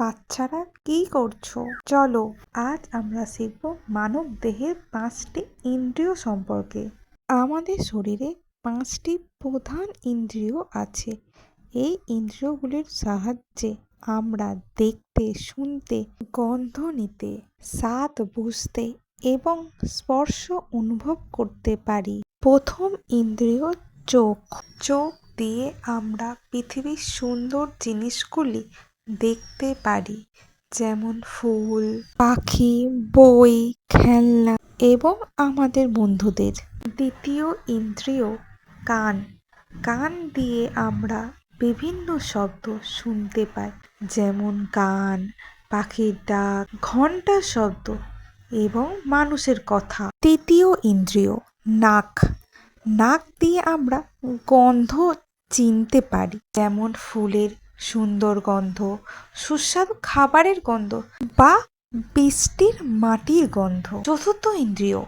বাচ্চারা কি করছো? চলো আজ আমরা শিখব মানব দেহের 5টি ইন্দ্রিয় সম্পর্কে। আমাদের শরীরে 5টি প্রধান ইন্দ্রিয় আছে। এই ইন্দ্রিয়গুলির সাহায্যে আমরা দেখতে, শুনতে, গন্ধ নিতে, স্বাদ বুঝতে এবং স্পর্শ অনুভব করতে পারি। প্রথম ইন্দ্রিয় চোখ। চোখ দিয়ে আমরা পৃথিবীর সুন্দর জিনিসগুলি দেখতে পারি, যেমন ফুল, পাখি, বই, খেলনা এবং আমাদের বন্ধুদের। দ্বিতীয় ইন্দ্রিয় কান। কান দিয়ে আমরা বিভিন্ন শব্দ শুনতে পাই, যেমন গান, পাখির ডাক, ঘন্টার শব্দ এবং মানুষের কথা। তৃতীয় ইন্দ্রিয় নাক। নাক দিয়ে আমরা গন্ধ চিনতে পারি, যেমন ফুলের সুন্দর গন্ধ, সুস্বাদু খাবারের গন্ধ বা বৃষ্টির মাটির গন্ধ। চতুর্থ ইন্দ্রিয়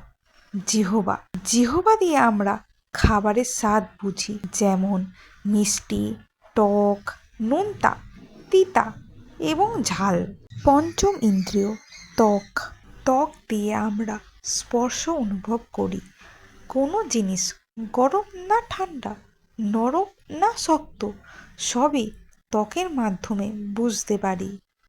জিহ্বা। জিহ্বা দিয়ে আমরা খাবারের স্বাদ বুঝি, যেমন মিষ্টি, টক, নোনতা, তিতা এবং ঝাল। পঞ্চম ইন্দ্রিয় ত্বক। ত্বক দিয়ে আমরা স্পর্শ অনুভব করি, কোনো জিনিস গরম না ঠান্ডা, নরম না শক্ত, সবই ত্বকের মাধ্যমে বুঝতে পারি।